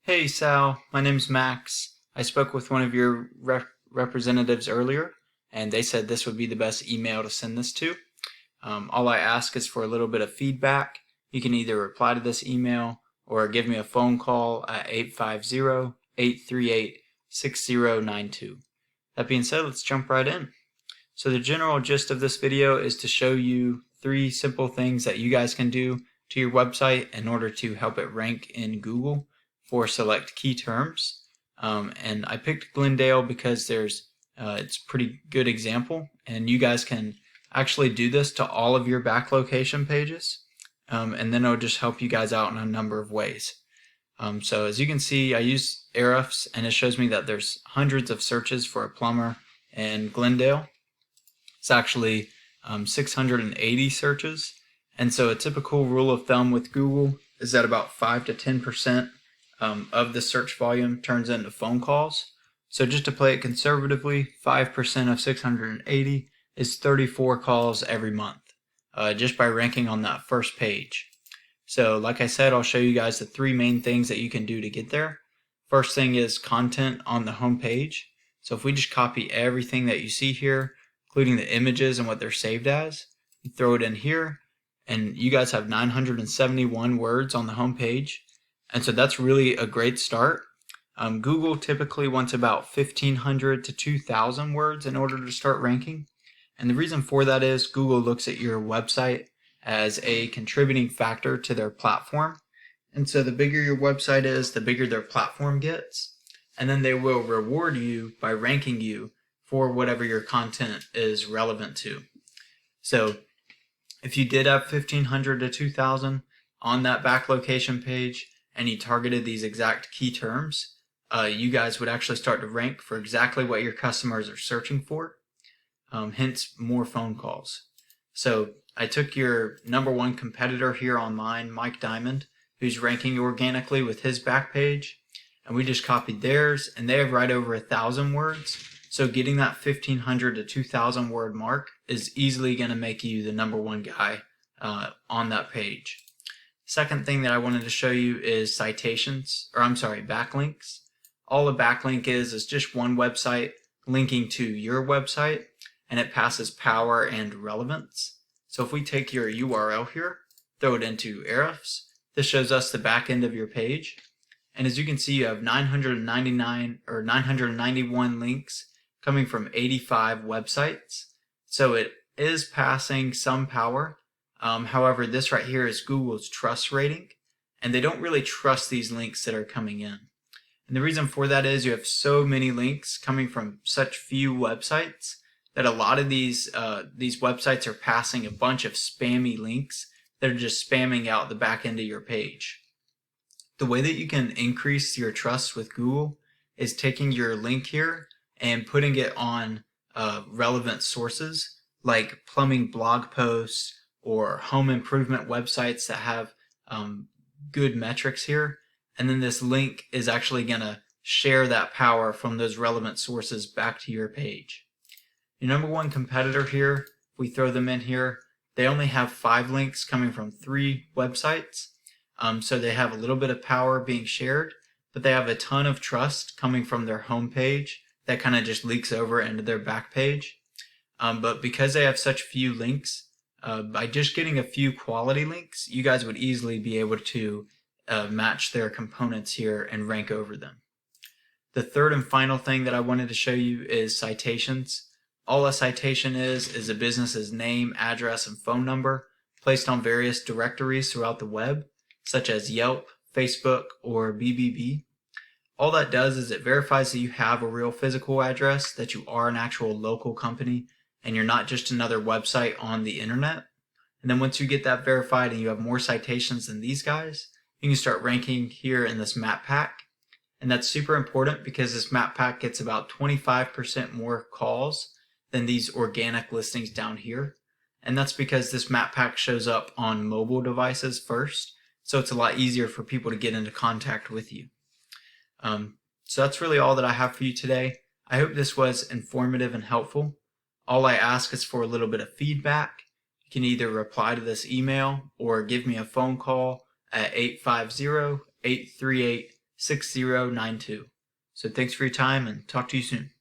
Hey Sal, my name's Max. I spoke with one of your representatives earlier, and they said this would be the best email to send this to. All I ask is for a little bit of feedback. You can either reply to this email or give me a phone call at 850-838-6092. That being said, let's jump right in. So the general gist of this video is to show you 3 simple things that you guys can do to your website in order to help it rank in Google for select key terms. And I picked Glendale because it's a pretty good example, and you guys can actually do this to all of your back location pages, and then it'll just help you guys out in a number of ways. So as you can see, I use Ahrefs, and it shows me that there's hundreds of searches for a plumber in Glendale. It's actually 680 searches, and so a typical rule of thumb with Google is that about 5 to 10% of the search volume turns into phone calls. So just to play it conservatively, 5% of 680 is 34 calls every month, just by ranking on that first page. So like I said, I'll show you guys the 3 main things that you can do to get there. First thing is content on the home page. So if we just copy everything that you see here, including the images and what they're saved as, you throw it in here, and you guys have 971 words on the home page. And so that's really a great start. Google typically wants about 1,500 to 2,000 words in order to start ranking. And the reason for that is Google looks at your website as a contributing factor to their platform. And so the bigger your website is, the bigger their platform gets. And then they will reward you by ranking you for whatever your content is relevant to. So if you did have 1,500 to 2,000 on that back location page, and you targeted these exact key terms, you guys would actually start to rank for exactly what your customers are searching for, hence more phone calls. So I took your number 1 competitor here online, Mike Diamond, who's ranking organically with his back page, and we just copied theirs, and they have right over 1,000 words. So getting that 1,500 to 2,000 word mark is easily going to make you the number 1 guy on that page. Second thing that I wanted to show you is backlinks. All a backlink is just one website linking to your website, and it passes power and relevance. So if we take your URL here, throw it into Ahrefs, this shows us the back end of your page. And as you can see, you have 991 links coming from 85 websites. So it is passing some power. However, this right here is Google's trust rating, and they don't really trust these links that are coming in. And the reason for that is you have so many links coming from such few websites that a lot of these websites are passing a bunch of spammy links that are just spamming out the back end of your page. The way that you can increase your trust with Google is taking your link here and putting it on relevant sources like plumbing blog posts or home improvement websites that have good metrics here. And then this link is actually going to share that power from those relevant sources back to your page. Your number 1 competitor here, if we throw them in here, they only have 5 links coming from 3 websites. So they have a little bit of power being shared, but they have a ton of trust coming from their home page that kind of just leaks over into their back page. But because they have such few links, by just getting a few quality links, you guys would easily be able to match their components here and rank over them. The third and final thing that I wanted to show you is citations. All a citation is a business's name, address, and phone number placed on various directories throughout the web, such as Yelp, Facebook, or BBB. All that does is it verifies that you have a real physical address, that you are an actual local company, and you're not just another website on the internet. And then once you get that verified and you have more citations than these guys, you can start ranking here in this map pack. And that's super important because this map pack gets about 25% more calls than these organic listings down here. And that's because this map pack shows up on mobile devices first, so it's a lot easier for people to get into contact with you. So that's really all that I have for you today. I hope this was informative and helpful. All I ask is for a little bit of feedback. You can either reply to this email or give me a phone call at 850-838-6092. 6092. So thanks for your time and talk to you soon.